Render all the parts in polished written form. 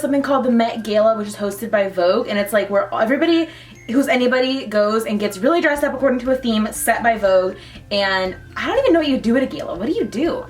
there's something called the Met Gala, which is hosted by Vogue, and it's like where everybody who's anybody goes and gets really dressed up according to a theme set by Vogue. And I don't even know what you do at a gala. What do you do?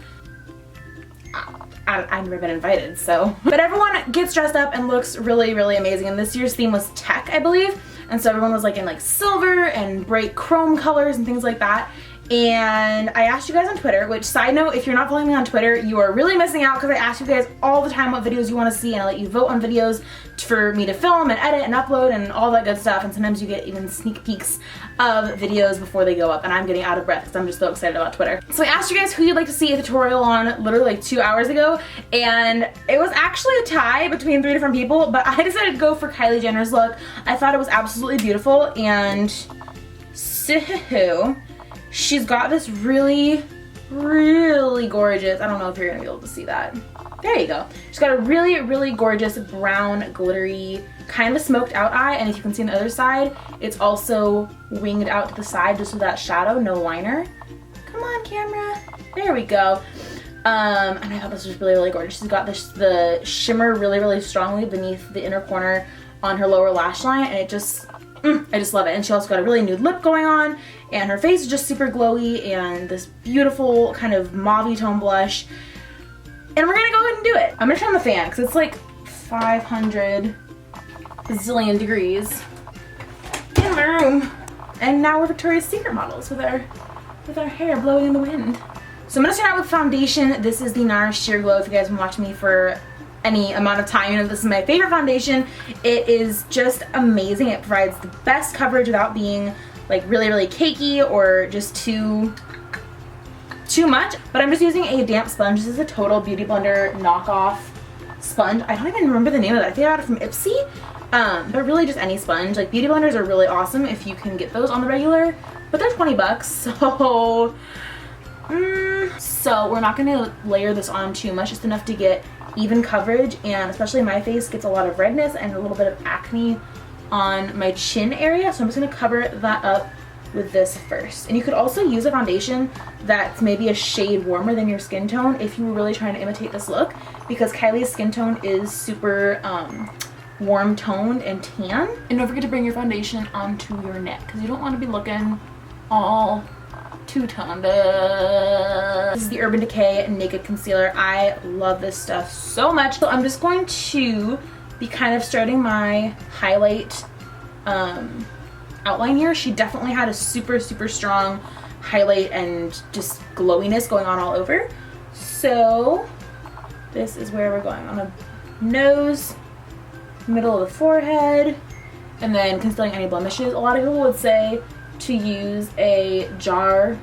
I've never been invited, so. But everyone gets dressed up and looks really, really amazing. And this year's theme was tech, I believe. And so everyone was like in like silver and bright chrome colors and things like that. And I asked you guys on Twitter, which, side note, if you're not following me on Twitter, you are really missing out, because I ask you guys all the time what videos you want to see, and I let you vote on videos for me to film and edit and upload and all that good stuff. And sometimes you get even sneak peeks of videos before they go up, and I'm getting out of breath because I'm just so excited about Twitter. So I asked you guys who you'd like to see a tutorial on literally like 2 hours ago, and it was actually a tie between 3 different people, but I decided to go for Kylie Jenner's look. I thought it was absolutely beautiful, and so she's got this really, really gorgeous, I don't know if you're gonna be able to see that. There you go. She's got a really, really gorgeous brown, glittery, kind of smoked out eye, and if you can see on the other side, it's also winged out to the side just with that shadow, no liner. Come on, camera. There we go. And I thought this was really, really gorgeous. She's got the shimmer really, really strongly beneath the inner corner on her lower lash line, and it just, I just love it. And she also got a really nude lip going on, and her face is just super glowy, and this beautiful kind of mauve tone blush. And we're gonna go ahead and do it. I'm gonna turn on the fan because it's like 500 zillion degrees in my room. And now we're Victoria's Secret models with our hair blowing in the wind. So I'm gonna start out with foundation. This is the NARS Sheer Glow. If you guys have been watching me for any amount of time, you know this is my favorite foundation. It is just amazing. It provides the best coverage without being like really, really cakey or just too much. But I'm just using a damp sponge. This is a Total Beauty Blender knockoff sponge. I don't even remember the name of it. I think I got it from Ipsy. But really just any sponge. Like, beauty blenders are really awesome if you can get those on the regular, but they're 20 bucks, so so we're not gonna layer this on too much, just enough to get even coverage, and especially my face gets a lot of redness and a little bit of acne on my chin area, so I'm just gonna cover that up with this first. And you could also use a foundation that's maybe a shade warmer than your skin tone if you were really trying to imitate this look, because Kylie's skin tone is super warm toned and tan. And don't forget to bring your foundation onto your neck, because you don't want to be looking all two-toned. This is the Urban Decay Naked Concealer. I love this stuff so much. So I'm just going to be kind of starting my highlight outline here. She definitely had a super, super strong highlight and just glowiness going on all over. So this is where we're going, on the nose, middle of the forehead, and then concealing any blemishes. A lot of people would say to use a jar,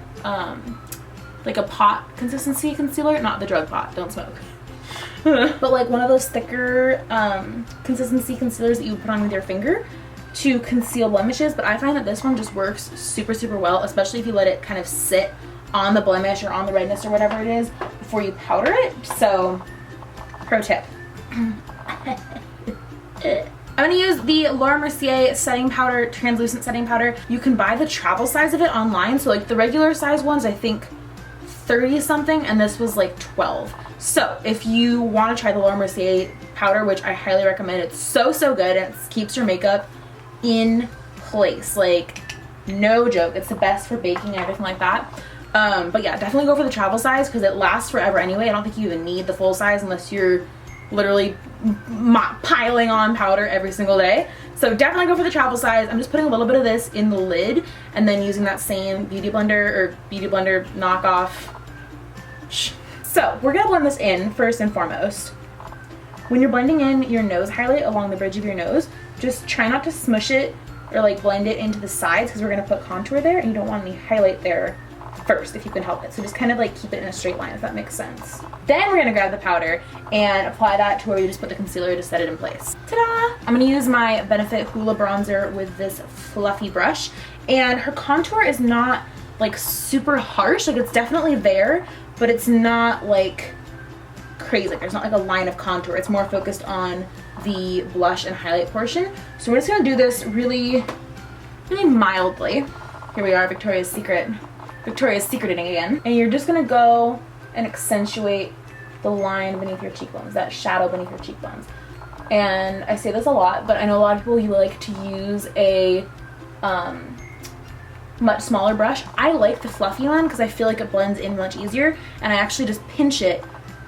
like a pot consistency concealer, not the drug pot, don't smoke. But like one of those thicker consistency concealers that you put on with your finger to conceal blemishes. But I find that this one just works super, super well, especially if you let it kind of sit on the blemish or on the redness or whatever it is before you powder it. So, pro tip. I'm gonna use the Laura Mercier setting powder, translucent setting powder. You can buy the travel size of it online. So like the regular size ones, I think 30 something, and this was like 12. So if you want to try the Laura Mercier powder, which I highly recommend, it's so, so good, and it keeps your makeup in place. Like, no joke. It's the best for baking and everything like that. But yeah, definitely go for the travel size because it lasts forever anyway. I don't think you even need the full size unless you're literally piling on powder every single day. So definitely go for the travel size. I'm just putting a little bit of this in the lid and then using that same Beauty Blender knockoff. So we're gonna blend this in first and foremost. When you're blending in your nose highlight along the bridge of your nose, just try not to smush it or like blend it into the sides, because we're gonna put contour there and you don't want any highlight there first if you can help it. So just kind of like keep it in a straight line, if that makes sense. Then we're gonna grab the powder and apply that to where we just put the concealer to set it in place. Ta-da! I'm gonna use my Benefit Hoola bronzer with this fluffy brush, and her contour is not like super harsh. Like, it's definitely there, but it's not like crazy. Like, there's not like a line of contour. It's more focused on the blush and highlight portion. So we're just gonna do this really, really mildly. Here we are, Victoria's Secreting again. And you're just gonna go and accentuate the line beneath your cheekbones, that shadow beneath your cheekbones. and I say this a lot, but I know a lot of people, you like to use a much smaller brush. I like the fluffy one because I feel like it blends in much easier, and I actually just pinch it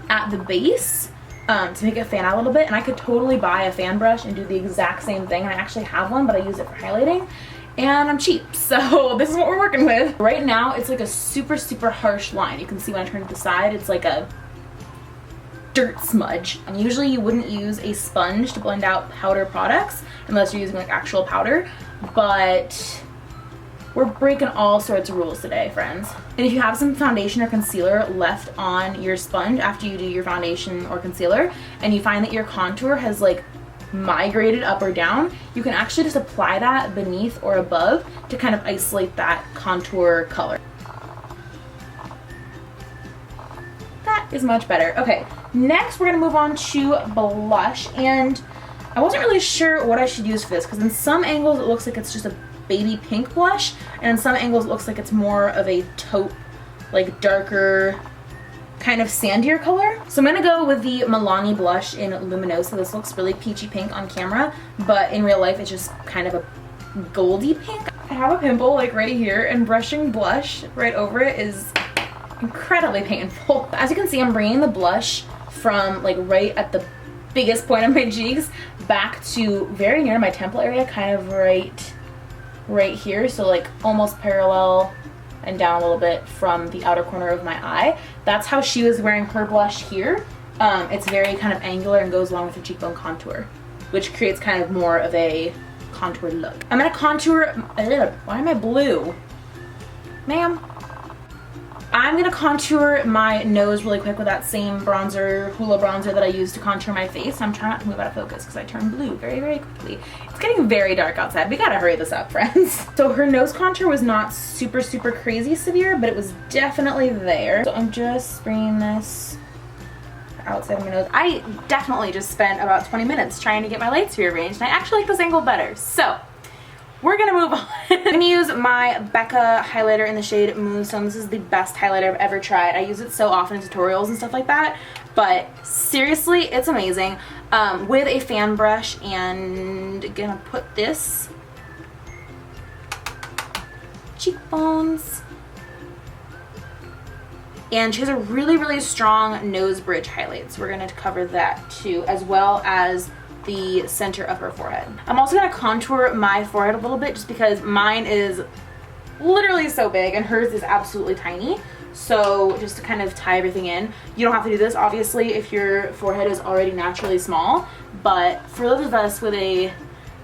at the base to make it fan out a little bit. And I could totally buy a fan brush and do the exact same thing, and I actually have one, but I use it for highlighting, and I'm cheap, so this is what we're working with. Right now, it's like a super, super harsh line. You can see when I turn it to the side, it's like a dirt smudge. And usually you wouldn't use a sponge to blend out powder products unless you're using like actual powder, but we're breaking all sorts of rules today, friends. And if you have some foundation or concealer left on your sponge after you do your foundation or concealer, and you find that your contour has like migrated up or down, you can actually just apply that beneath or above to kind of isolate that contour color. That is much better. Okay, next we're gonna move on to blush, and I wasn't really sure what I should use for this because in some angles it looks like it's just a baby pink blush, and in some angles it looks like it's more of a taupe, like darker, kind of sandier color. So I'm gonna go with the Milani blush in Luminosa. This looks really peachy pink on camera, but in real life it's just kind of a goldy pink. I have a pimple like right here, and brushing blush right over it is incredibly painful. As you can see, I'm bringing the blush from like right at the biggest point of my cheeks back to very near my temple area, kind of right here, so like almost parallel and down a little bit from the outer corner of my eye. That's how she was wearing her blush here. It's very kind of angular and goes along with her cheekbone contour, which creates kind of more of a contoured look. I'm gonna contour, why am I blue? Ma'am. I'm gonna contour my nose really quick with that same bronzer, Hoola bronzer that I used to contour my face. I'm trying not to move out of focus because I turn blue very, very quickly. It's getting very dark outside. We gotta hurry this up, friends. So her nose contour was not super, super crazy severe, but it was definitely there. So I'm just bringing this outside of my nose. I definitely just spent about 20 minutes trying to get my lights rearranged, and I actually like this angle better. So we're gonna move on. I'm gonna use my Becca highlighter in the shade Moonstone. This is the best highlighter I've ever tried. I use it so often in tutorials and stuff like that, but seriously, it's amazing. With a fan brush, and gonna put this cheekbones. And she has a really, really strong nose bridge highlight, so we're gonna cover that too, as well as the center of her forehead. I'm also gonna contour my forehead a little bit just because mine is literally so big and hers is absolutely tiny. So just to kind of tie everything in. You don't have to do this obviously if your forehead is already naturally small, but for those of us with a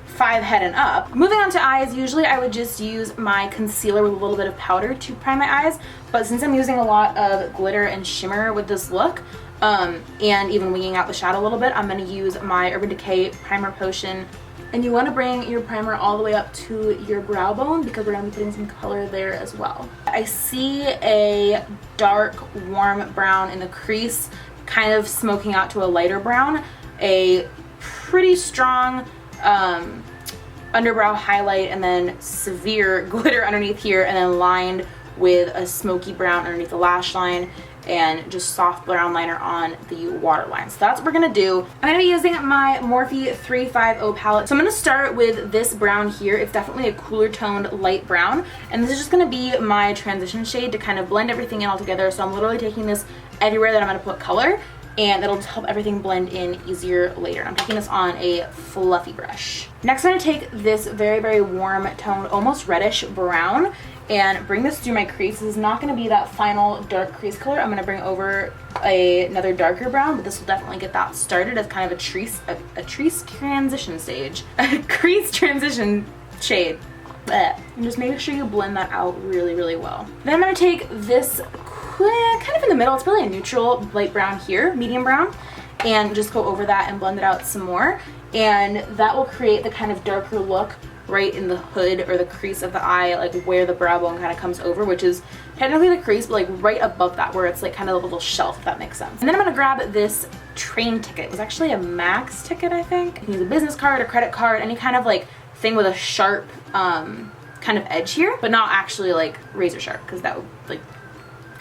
5 head and up. Moving on to eyes, usually I would just use my concealer with a little bit of powder to prime my eyes, but since I'm using a lot of glitter and shimmer with this look, and even winging out the shadow a little bit, I'm going to use my Urban Decay Primer Potion. And you want to bring your primer all the way up to your brow bone because we're going to be putting some color there as well. I see a dark, warm brown in the crease, kind of smoking out to a lighter brown. A pretty strong underbrow highlight, and then severe glitter underneath here, and then lined with a smoky brown underneath the lash line, and just soft brown liner on the waterline. So that's what we're gonna do. I'm gonna be using my Morphe 350 palette. So I'm gonna start with this brown here. It's definitely a cooler toned light brown, and this is just gonna be my transition shade to kind of blend everything in all together. So I'm literally taking this everywhere that I'm gonna put color, and that'll just help everything blend in easier later. And I'm taking this on a fluffy brush. Next I'm gonna take this very, very warm toned, almost reddish brown, and bring this through my crease. This is not going to be that final dark crease color. I'm going to bring over another darker brown, but this will definitely get that started as kind of a crease transition stage. A crease transition shade. Blech. And just make sure you blend that out really, really well. Then I'm going to take this kind of in the middle. It's really a neutral light brown here, medium brown, and just go over that and blend it out some more. And that will create the kind of darker look right in the hood or the crease of the eye, like where the brow bone kind of comes over, which is technically the crease, but like right above that where it's like kind of a little shelf, if that makes sense. And then I'm gonna grab this train ticket. It was actually a Max ticket, I think. You can use a business card, a credit card, any kind of like thing with a sharp kind of edge here, but not actually like razor sharp, because that would like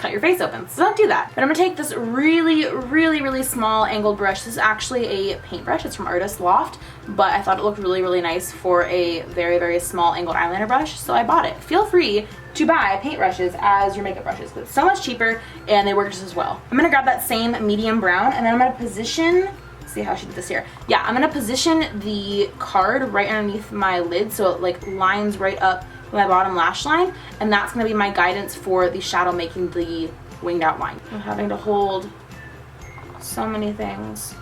cut your face open. So don't do that. But I'm gonna take this really small angled brush. This is actually a paintbrush. It's from Artist Loft, but I thought it looked really nice for a very small angled eyeliner brush, so I bought it. Feel free to buy paintbrushes as your makeup brushes, but it's so much cheaper and they work just as well. I'm gonna grab that same medium brown, and then I'm gonna position, see how she did this here. Yeah, I'm gonna position the card right underneath my lid so it like lines right up with my bottom lash line, and that's gonna be my guidance for the shadow making the winged outline. I'm having to hold so many things.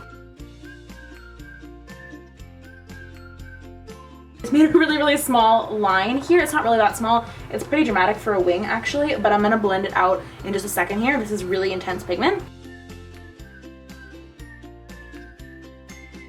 It's made a really small line here. It's not really that small. It's pretty dramatic for a wing actually, but I'm gonna blend it out in just a second here. This is really intense pigment.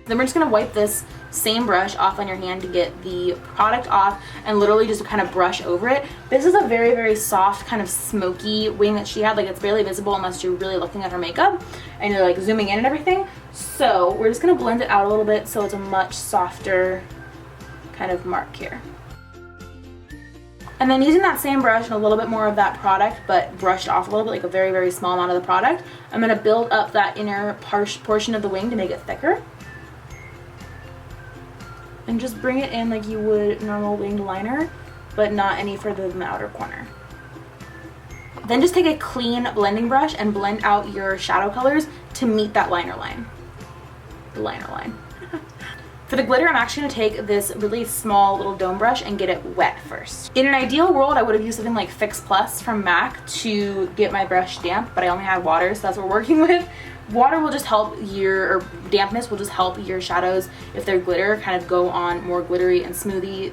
Then we're just gonna wipe this same brush off on your hand to get the product off and literally just kind of brush over it. This is a very soft kind of smoky wing that she had. Like, it's barely visible unless you're really looking at her makeup and you're like zooming in and everything. So we're just gonna blend it out a little bit so it's a much softer kind of mark here. And then using that same brush and a little bit more of that product, but brushed off a little bit, like a very small amount of the product, I'm gonna build up that inner portion of the wing to make it thicker. And just bring it in like you would normal winged liner, but not any further than the outer corner. Then just take a clean blending brush and blend out your shadow colors to meet that liner line. The liner line. For the glitter, I'm actually going to take this really small little dome brush and get it wet first. In an ideal world, I would have used something like Fix Plus from MAC to get my brush damp, but I only had water, so that's what we're working with. Water will just help your, or dampness will just help your shadows, if they're glitter, kind of go on more glittery and smoothly.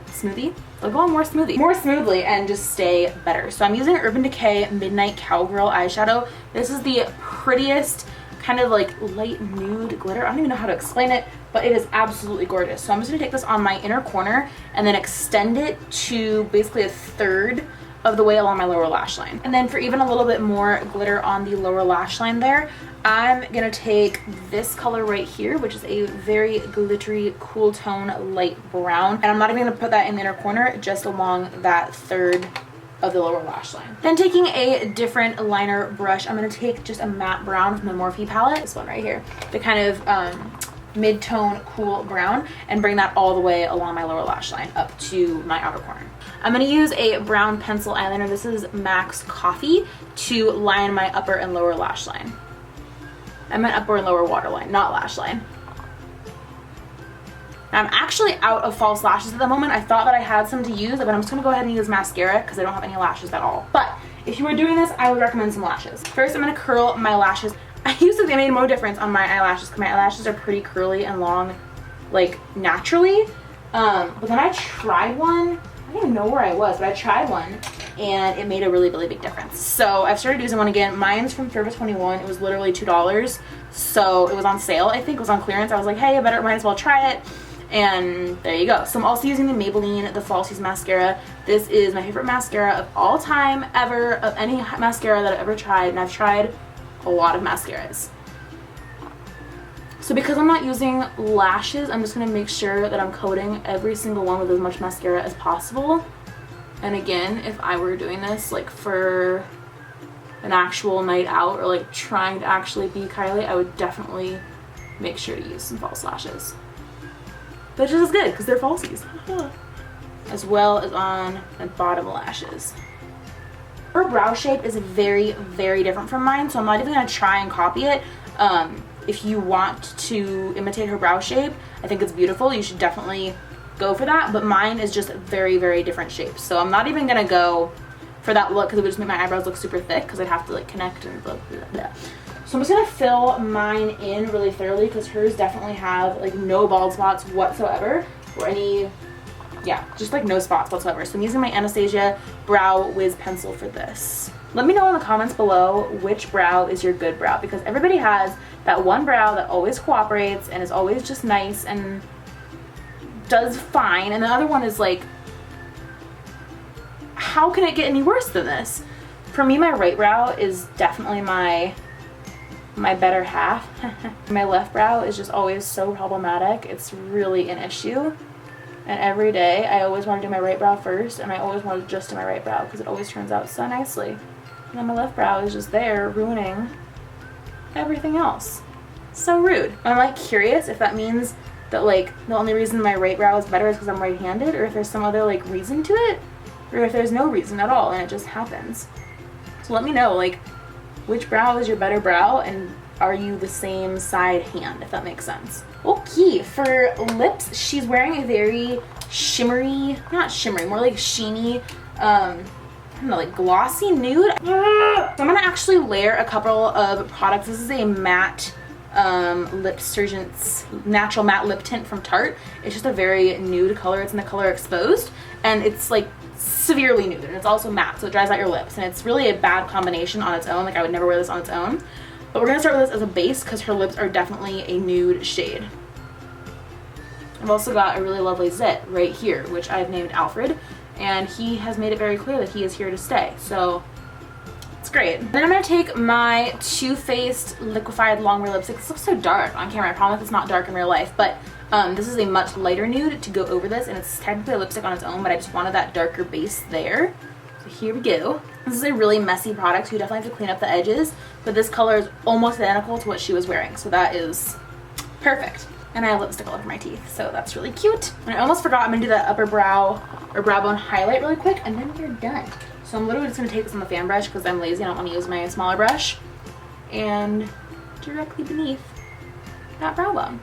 They'll go on more smoothly and just stay better. So I'm using Urban Decay Midnight Cowgirl eyeshadow. This is the prettiest kind of like light nude glitter. I don't even know how to explain it, but it is absolutely gorgeous. So I'm just gonna take this on my inner corner and then extend it to basically a third of the way along my lower lash line. And then for even a little bit more glitter on the lower lash line there, I'm gonna take this color right here, which is a very glittery, cool tone, light brown. And I'm not even gonna put that in the inner corner, just along that third of the lower lash line. Then taking a different liner brush, I'm gonna take just a matte brown from the Morphe palette, this one right here, the kind of mid-tone cool brown, and bring that all the way along my lower lash line up to my outer corner. I'm gonna use a brown pencil eyeliner. This is MAC's Coffee to line my upper and lower lash line. I meant upper and lower waterline, not lash line. Now, I'm actually out of false lashes at the moment. I thought that I had some to use, but I'm just gonna go ahead and use mascara because I don't have any lashes at all. But if you were doing this, I would recommend some lashes. First, I'm gonna curl my lashes. I used to think it made more difference on my eyelashes because my eyelashes are pretty curly and long, like naturally. But then I tried one. I don't even know where I was, but I tried one and it made a really big difference. So I've started using one again. Mine's from Forever 21. It was literally $2. So it was on sale, I think. It was on clearance. I was like, hey, I might as well try it. And there you go. So I'm also using the Maybelline The Falsies Mascara. This is my favorite mascara of all time, ever, of any mascara that I've ever tried. And I've tried a lot of mascaras. So because I'm not using lashes, I'm just going to make sure that I'm coating every single one with as much mascara as possible. And again, if I were doing this like for an actual night out or like trying to actually be Kylie, I would definitely make sure to use some false lashes. But it's just as good because they're falsies. As well as on the bottom lashes. Her brow shape is very different from mine, so I'm not even going to try and copy it. If you want to imitate her brow shape, I think it's beautiful. You should definitely go for that, but mine is just very different shapes. So I'm not even gonna go for that look because it would just make my eyebrows look super thick because I'd have to like connect and blah. So I'm just gonna fill mine in really thoroughly because hers definitely have like no bald spots whatsoever or any, yeah, just like no spots whatsoever. So I'm using my Anastasia Brow Wiz pencil for this. Let me know in the comments below which brow is your good brow, because everybody has that one brow that always cooperates and is always just nice and does fine, and the other one is like, how can it get any worse than this? For me, my right brow is definitely my better half. My left brow is just always so problematic. It's really an issue. And every day I always want to do my right brow first, and I always want to just do my right brow because it always turns out so nicely. And then my left brow is just there ruining everything else. So rude. I'm like curious if that means that like the only reason my right brow is better is because I'm right-handed, or if there's some other like reason to it, or if there's no reason at all and it just happens. So let me know like which brow is your better brow, and are you the same side hand, if that makes sense. Okay, for lips, she's wearing a very shimmery, not shimmery, more like sheeny, I don't know, like glossy nude. So I'm gonna actually layer a couple of products. This is a matte Lip Surgeon's natural matte lip tint from Tarte. It's just a very nude color. It's in the color Exposed, and it's like severely nude, and it's also matte, so it dries out your lips, and it's really a bad combination on its own. Like I would never wear this on its own, but we're gonna start with this as a base because her lips are definitely a nude shade. I've also got a really lovely zit right here, which I've named Alfred, and he has made it very clear that he is here to stay, so it's great. Then I'm gonna take my Too Faced liquefied longwear lipstick. This looks so dark on camera. I promise it's not dark in real life, but this is a much lighter nude to go over this, and it's technically a lipstick on its own, but I just wanted that darker base there. So here we go. This is a really messy product, so you definitely have to clean up the edges, but this color is almost identical to what she was wearing, so that is perfect. And I have lipstick all over my teeth, so that's really cute. And I almost forgot, I'm gonna do the upper brow or brow bone highlight really quick, and then we're done. So I'm literally just gonna take this on the fan brush because I'm lazy. I don't want to use my smaller brush. And directly beneath that brow bone.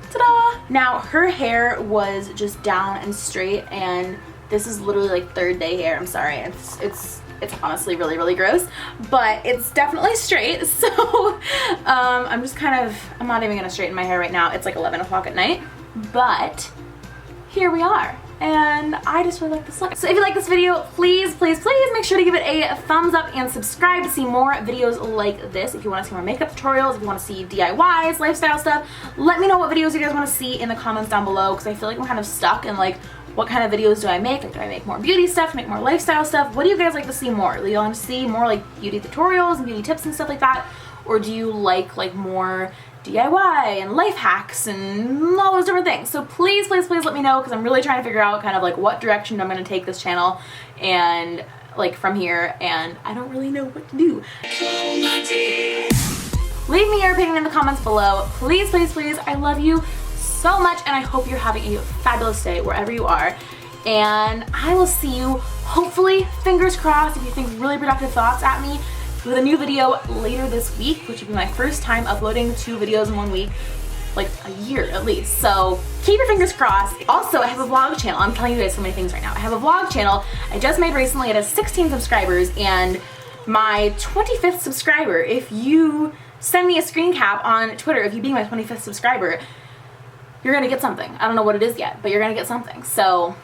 Ta-da! Now her hair was just down and straight, and this is literally like third day hair. I'm sorry, it's honestly really, really gross, but it's definitely straight. So I'm just kind of, I'm not even gonna straighten my hair right now. It's like 11 o'clock at night, but here we are. And I just really like this look. So if you like this video, please, please, please make sure to give it a thumbs up and subscribe to see more videos like this. If you want to see more makeup tutorials, if you want to see DIYs, lifestyle stuff, let me know what videos you guys want to see in the comments down below, because I feel like I'm kind of stuck in like, what kind of videos do I make? Like, do I make more beauty stuff, make more lifestyle stuff? What do you guys like to see more? Do you want to see more like beauty tutorials and beauty tips and stuff like that? Or do you like more DIY and life hacks and all those different things? So please, please, please let me know, because I'm really trying to figure out kind of like what direction I'm going to take this channel and like from here, and I don't really know what to do. Leave me your opinion in the comments below. Please, please, please. I love you so much, and I hope you're having a fabulous day wherever you are. And I will see you, hopefully, fingers crossed, if you think really productive thoughts at me, with a new video later this week, which will be my first time uploading 2 videos in 1 week, like a year at least. So keep your fingers crossed. Also, I have a vlog channel. I'm telling you guys so many things right now. I have a vlog channel I just made recently. It has 16 subscribers, and my 25th subscriber, if you send me a screen cap on Twitter of you being my 25th subscriber, you're gonna get something. I don't know what it is yet, but you're gonna get something. So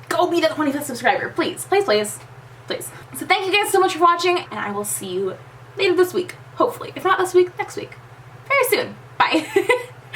go be the 25th subscriber, please, please, please, please. So thank you guys so much for watching, and I will see you later this week, hopefully. If not this week, next week. Very soon. Bye.